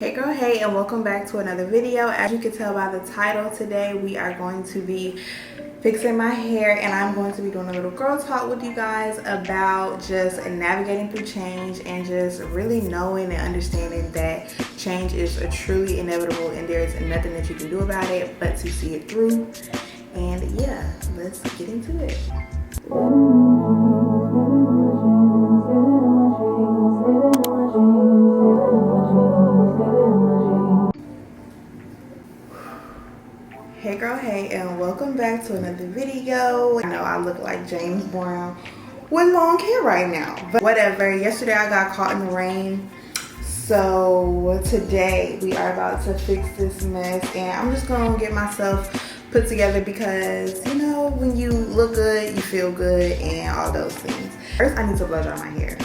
Hey girl, hey, and welcome back to another video. As you can tell by the title, today we are going to be fixing my hair, and I'm going to be doing a little girl talk with you guys about just navigating through change and just really knowing and understanding that change is truly inevitable and there's nothing that you can do about it but to see it through. And yeah, let's get into it. Hey girl, hey, and welcome back to another video. I know I look like James Brown with long hair right now, but whatever. Yesterday I got caught in the rain, so today we are about to fix this mess, and I'm just gonna get myself put together because, you know, when you look good, you feel good and all those things. First, I need to blow dry my hair.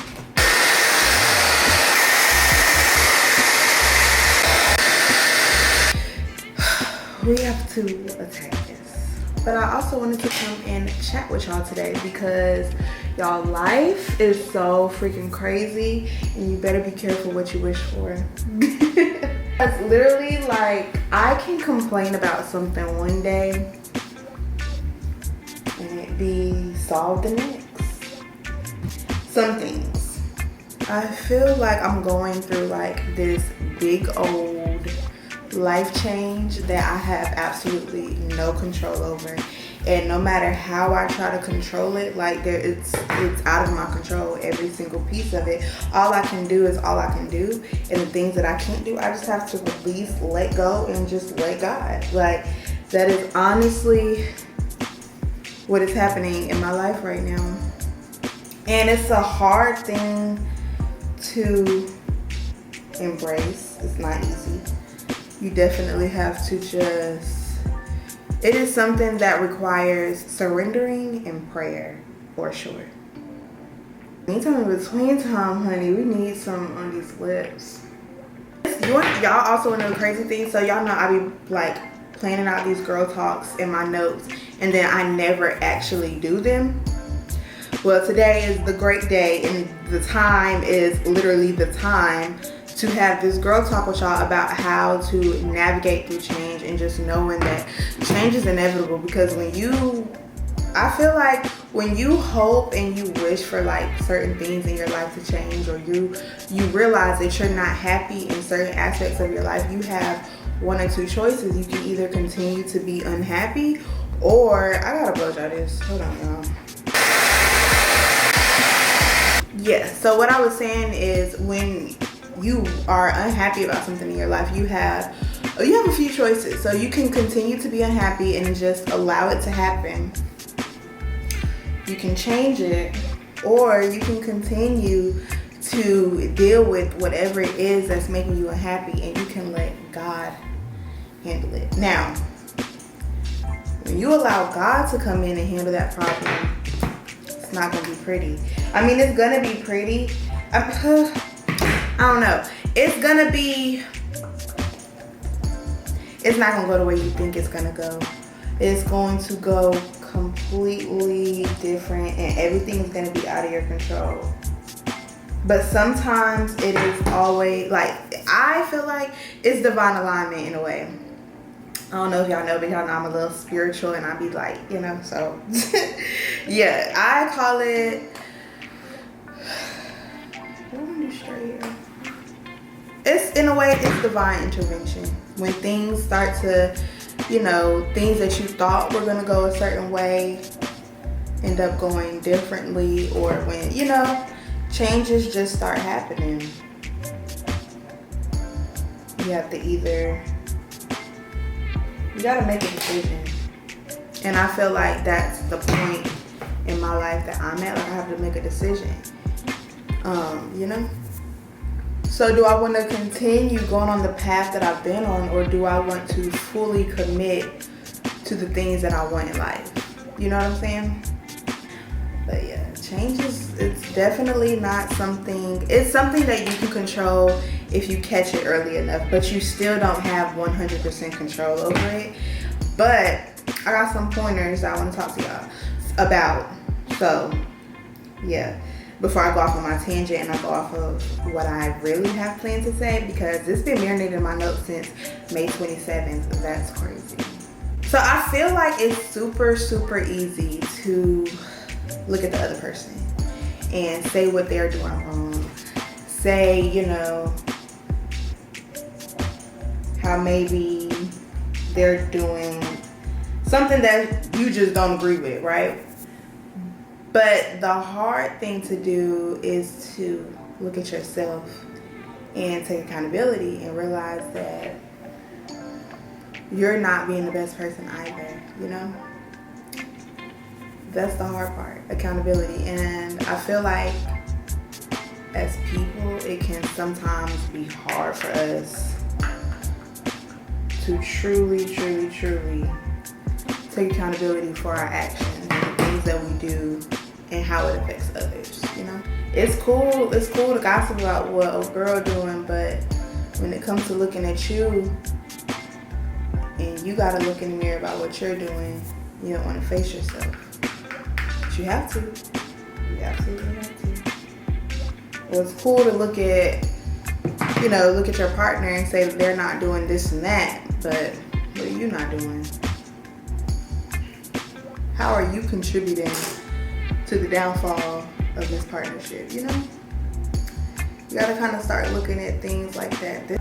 We have to attack this. But I also wanted to come and chat with y'all today because y'all, life is so freaking crazy and you better be careful what you wish for. It's literally like I can complain about something one day and it be solved the next. Some things. I feel like I'm going through like this big old life change that I have absolutely no control over, and no matter how I try to control it, like it's out of my control, every single piece of it. All I can do is all I can do, and the things that I can't do, I just have to release, let go, and just let God. Like, that is honestly what is happening in my life right now, and it's a hard thing to embrace. It's not easy. You definitely have to it is something that requires surrendering and prayer, for sure. Anytime in between time, honey, we need some on these lips. Y'all also want to know the crazy thing? So y'all know I be like planning out these girl talks in my notes, and then I never actually do them. Well, today is the great day, and the time is literally the time to have this girl talk with y'all about how to navigate through change and just knowing that change is inevitable. Because I feel like when you hope and you wish for like certain things in your life to change, or you realize that you're not happy in certain aspects of your life, you have one or two choices. You can either continue to be unhappy, or I gotta blow dry this. Hold on, y'all. Yeah, so what I was saying is, when you are unhappy about something in your life, you have a few choices. So you can continue to be unhappy and just allow it to happen. You can change it, or you can continue to deal with whatever it is that's making you unhappy, and you can let God handle it. Now, when you allow God to come in and handle that problem, it's not gonna be pretty. I mean, it's gonna be pretty. I don't know. It's not gonna go the way you think it's gonna go. It's going to go completely different, and everything is gonna be out of your control. But sometimes it is always, like, I feel like it's divine alignment in a way. I don't know if y'all know, but y'all know I'm a little spiritual, and I be like, you know, so yeah, I call it, what do I do straight here? It's, in a way, it's divine intervention. When things start to, you know, things that you thought were going to go a certain way end up going differently, or when, you know, changes just start happening. You have to you got to make a decision. And I feel like that's the point in my life that I'm at. Like, I have to make a decision, you know? So do I want to continue going on the path that I've been on, or do I want to fully commit to the things that I want in life? You know what I'm saying? But yeah, change it's definitely not something, it's something that you can control if you catch it early enough, but you still don't have 100% control over it. But I got some pointers I want to talk to y'all about. So yeah. before I go off on my tangent and I go off of what I really have planned to say, because it's been marinated in my notes since May 27th. That's crazy. So I feel like it's super, super easy to look at the other person and say what they're doing wrong. Say, you know, how maybe they're doing something that you just don't agree with, right? But the hard thing to do is to look at yourself and take accountability and realize that you're not being the best person either, you know? That's the hard part, accountability. And I feel like as people, it can sometimes be hard for us to truly, truly, truly take accountability for our actions and the things that we do and how it affects others, you know? It's cool to gossip about what a girl doing, but when it comes to looking at you and you gotta look in the mirror about what you're doing, you don't wanna face yourself. But you have to. You absolutely have to. Well, it's cool to look at your partner and say that they're not doing this and that, but what are you not doing? How are you contributing to the downfall of this partnership, you know? You gotta kind of start looking at things like that.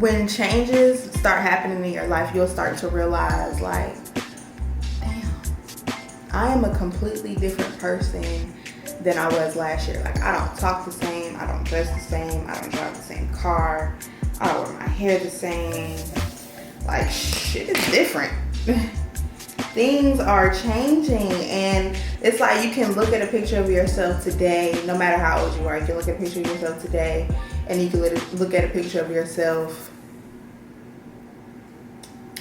When changes start happening in your life, you'll start to realize, like, damn, I am a completely different person than I was last year. Like, I don't talk the same, I don't dress the same, I don't drive the same car, I don't wear my hair the same. Like, shit is different. Things are changing, and it's like you can look at a picture of yourself today, no matter how old you are. You can look at a picture of yourself today, and you can look at a picture of yourself.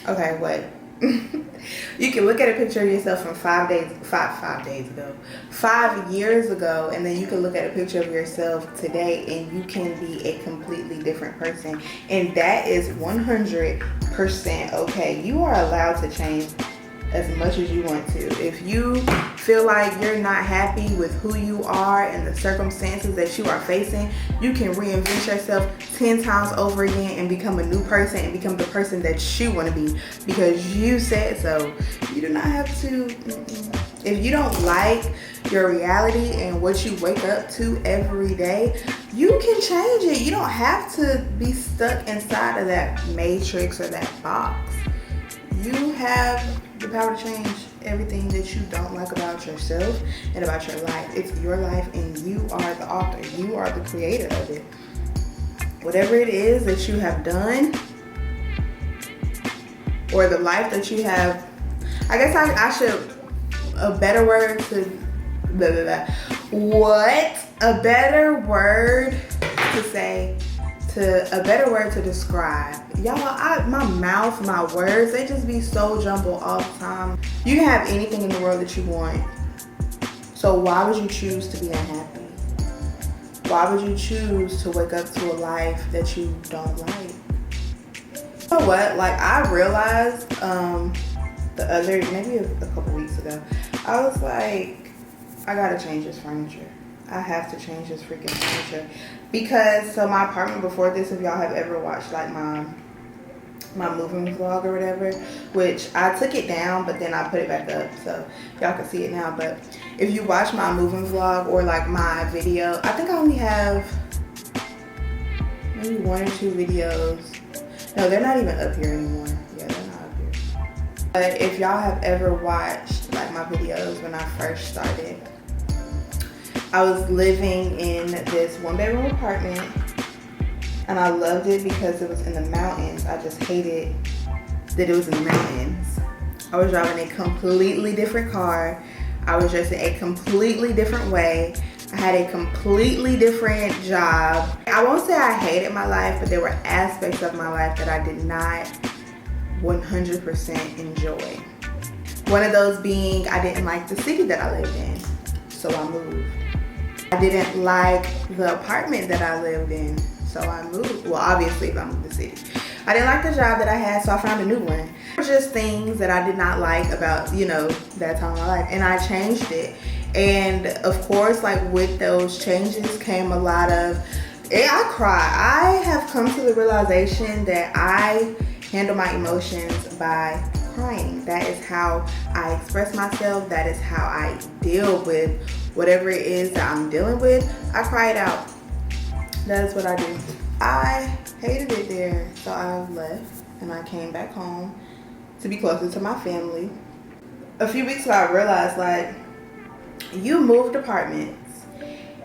Okay, wait. You can look at a picture of yourself from 5 years ago, and then you can look at a picture of yourself today, and you can be a completely different person. And that is 100% okay. You are allowed to change as much as you want to. If you feel like you're not happy with who you are and the circumstances that you are facing, you can reinvent yourself 10 times over again and become a new person and become the person that you want to be because you said so. You do not have to. If you don't like your reality and what you wake up to every day, you can change it. You don't have to be stuck inside of that matrix or that box. You have the power to change everything that you don't like about yourself and about your life. It's your life and you are the author. You are the creator of it. Whatever it is that you have done or the life that you have, I guess I should, a better word to, a better word to say, a better word to describe. Y'all, my mouth, my words, they just be so jumbled all the time. You can have anything in the world that you want. So why would you choose to be unhappy? Why would you choose to wake up to a life that you don't like? You know what? Like, I realized maybe a couple weeks ago, I was like, I gotta change this furniture. I have to change this freaking furniture. Because, so my apartment before this, if y'all have ever watched like my moving vlog or whatever, which I took it down, but then I put it back up so y'all can see it now. But if you watch my moving vlog or like my video, I think I only have maybe 1 or 2 videos. No, they're not even up here anymore. Yeah, they're not up here. But if y'all have ever watched like my videos when I first started, I was living in this 1-bedroom apartment and I loved it because it was in the mountains. I just hated that it was in the mountains. I was driving a completely different car. I was dressed in a completely different way. I had a completely different job. I won't say I hated my life, but there were aspects of my life that I did not 100% enjoy. One of those being I didn't like the city that I lived in, so I moved. I didn't like the apartment that I lived in, so I moved. Well, obviously if I moved the city. I didn't like the job that I had, so I found a new one. It was just things that I did not like about, that time of my life, and I changed it. And of course, like with those changes came a lot of, I cry. I have come to the realization that I handle my emotions by crying. That is how I express myself. That is how I deal with whatever it is that I'm dealing with. I cry it out. That is what I do. I hated it there, so I left and I came back home to be closer to my family. A few weeks ago, I realized, like, you moved apartments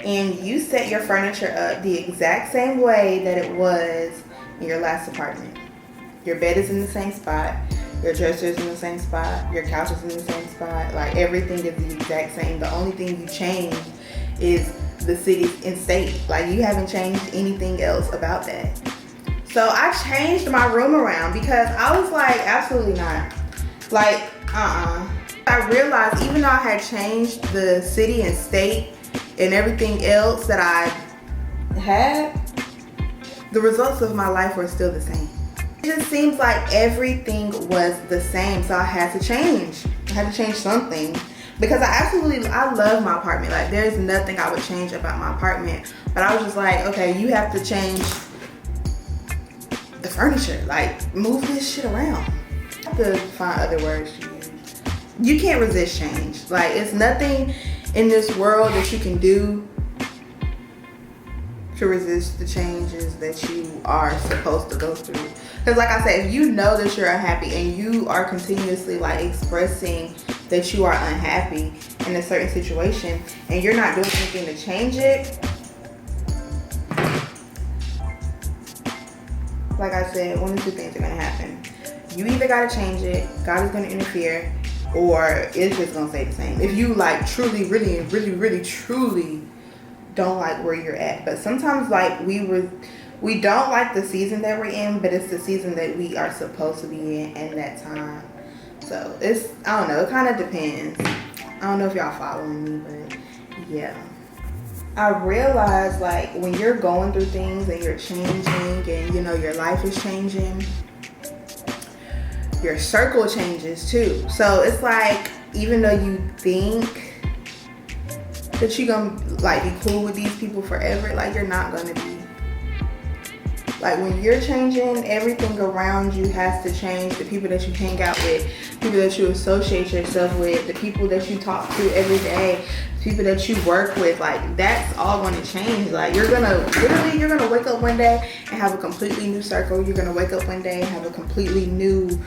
and you set your furniture up the exact same way that it was in your last apartment. Your bed is in the same spot, your dresser is in the same spot, your couch is in the same spot. Like, everything is the exact same. The only thing you change is the city and state. Like, you haven't changed anything else about that. So I changed my room around because I was like, absolutely not. Like, I realized even though I had changed the city and state and everything else that I had, the results of my life were still the same. It just seems like everything was the same, so I had to change. I had to change something because I love my apartment. Like, there's nothing I would change about my apartment, but I was just like, okay, you have to change the furniture. Like, move this shit around. I have to find other words to use. You can't resist change. Like, it's nothing in this world that you can do to resist the changes that you are supposed to go through. Because like I said, if you know that you're unhappy and you are continuously like expressing that you are unhappy in a certain situation and you're not doing anything to change it, like I said, one of two things are gonna happen. You either gotta change it, God is gonna interfere, or it's just gonna stay the same. If you like truly, really, truly don't like where you're at. But sometimes like we don't like the season that we're in, but it's the season that we are supposed to be in that time. So it's, I don't know, it kind of depends. I don't know if y'all following me, but yeah. I realized like when you're going through things and you're changing and you know your life is changing, your circle changes too. So it's like, even though you think that you're gonna like be cool with these people forever, like you're not gonna be. Like, when you're changing, everything around you has to change. The people that you hang out with, people that you associate yourself with, the people that you talk to every day, people that you work with, like that's all going to change. Like, you're gonna wake up one day and have a completely new circle. You're gonna wake up one day and have a completely new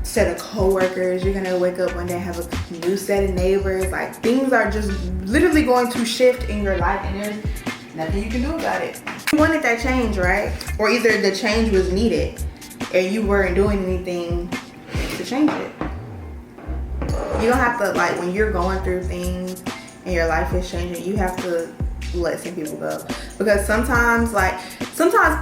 set of coworkers. You're gonna wake up one day and have a new set of neighbors. Like, things are just literally going to shift in your life, and there's nothing you can do about it. You wanted that change, right? Or either the change was needed and you weren't doing anything to change it. You don't have to, like, when you're going through things and your life is changing, you have to let some people go. Because sometimes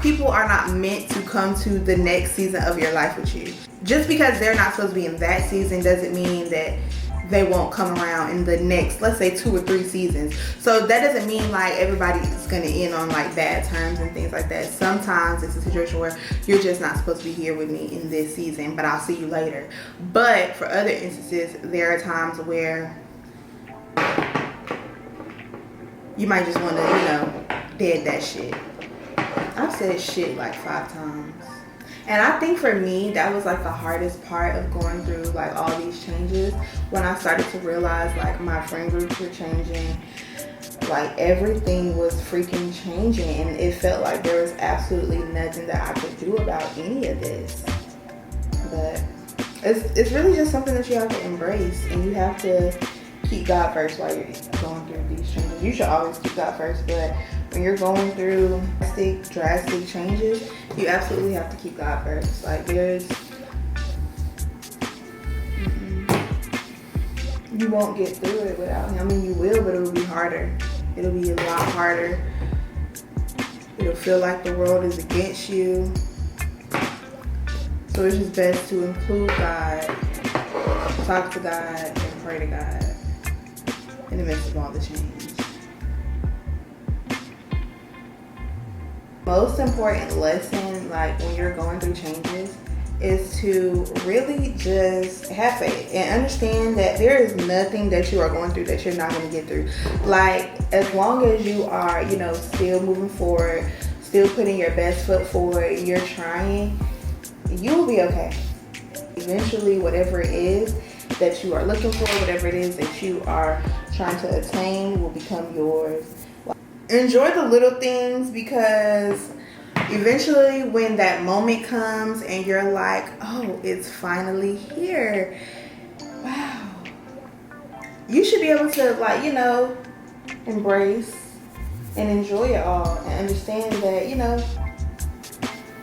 people are not meant to come to the next season of your life with you. Just because they're not supposed to be in that season doesn't mean that they won't come around in the next, let's say 2 or 3 seasons. So that doesn't mean like everybody's gonna end on like bad terms and things like that. Sometimes it's a situation where you're just not supposed to be here with me in this season, but I'll see you later. But for other instances, there are times where you might just want to, you know, dead that shit. I've said shit like 5 times. And I think for me, that was like the hardest part of going through like all these changes, when I started to realize like my friend groups were changing, like everything was freaking changing, and it felt like there was absolutely nothing that I could do about any of this. But it's really just something that you have to embrace, and you have to keep God first while you're going through these changes. You should always keep God first, but when you're going through drastic changes, you absolutely have to keep God first. Like, you won't get through it without him. I mean, you will, but it'll be harder. It'll be a lot harder. It'll feel like the world is against you. So it's just best to include God, talk to God, and pray to God in the midst of all the change. Most important lesson, like when you're going through changes, is to really just have faith and understand that there is nothing that you are going through that you're not going to get through. Like, as long as you are, you know, still moving forward, still putting your best foot forward, you're trying, you'll be okay. Eventually, whatever it is that you are looking for, whatever it is that you are trying to attain will become yours. Enjoy the little things, because eventually when that moment comes and you're like, oh, it's finally here, wow, you should be able to, like, you know, embrace and enjoy it all and understand that, you know,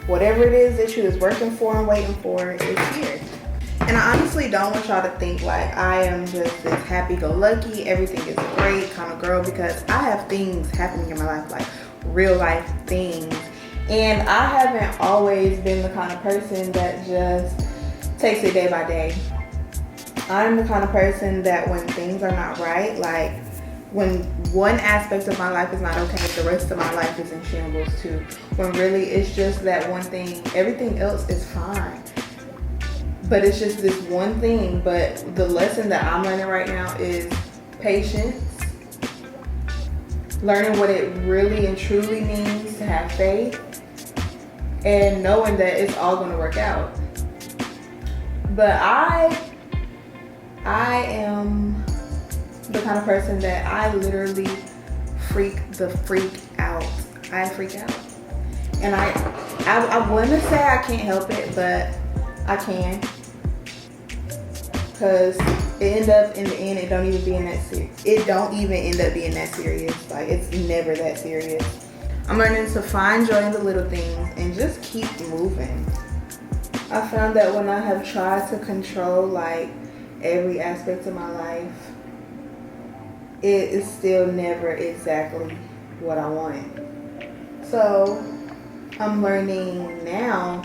whatever it is that you was working for and waiting for is here. And I honestly don't want y'all to think like I am just this happy-go-lucky, everything is great kind of girl, because I have things happening in my life, like real life things. And I haven't always been the kind of person that just takes it day by day. I'm the kind of person that when things are not right, like when one aspect of my life is not okay, the rest of my life is in shambles too. When really it's just that one thing, everything else is fine. But it's just this one thing. But the lesson that I'm learning right now is patience. Learning what it really and truly means to have faith. And knowing that it's all going to work out. But I am the kind of person that I literally freak out. I freak out. And I want to say I can't help it, but I can. Because in the end, it don't even be in that serious. It don't even end up being that serious. Like, it's never that serious. I'm learning to find joy in the little things and just keep moving. I found that when I have tried to control like every aspect of my life, it is still never exactly what I want. So I'm learning now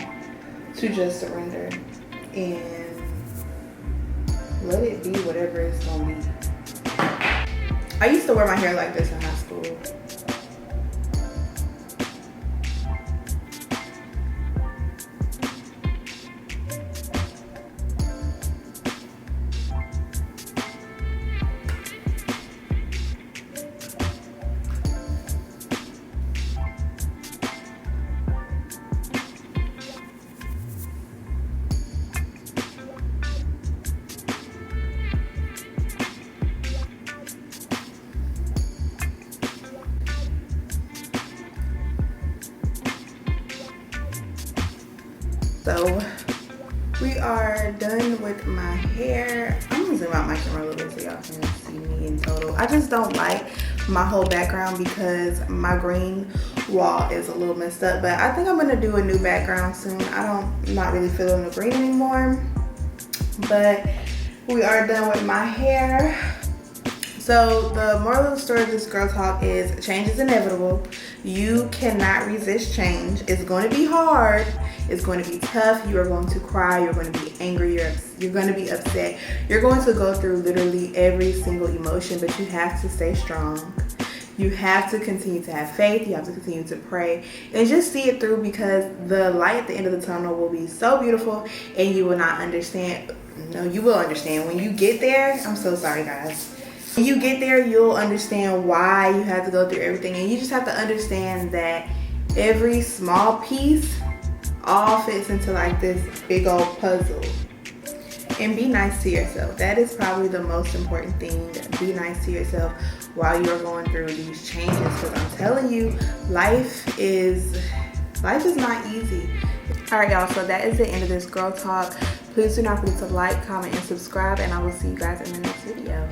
to just surrender and let it be whatever it's gonna be. I used to wear my hair like this in high school. So we are done with my hair. I'm gonna zoom out my camera a little bit so y'all can see me in total. I just don't like my whole background because my green wall is a little messed up, but I think I'm gonna do a new background soon. I'm not really feeling the green anymore, but we are done with my hair. So the moral of the story of this girl talk is change is inevitable. You cannot resist change. It's going to be hard. It's going to be tough. You are going to cry. You're going to be angry. You're going to be upset. You're going to go through literally every single emotion, but you have to stay strong. You have to continue to have faith. You have to continue to pray and just see it through, because the light at the end of the tunnel will be so beautiful and you will not understand. No, you will understand when you get there. I'm so sorry, guys. When you get there, you'll understand why you had to go through everything, and you just have to understand that every small piece all fits into like this big old puzzle. And be nice to yourself. That is probably the most important thing. Be nice to yourself while you're going through these changes, because I'm telling you, life is not easy. All right, y'all, so that is the end of this girl talk. Please do not forget to like, comment, and subscribe, and I will see you guys in the next video.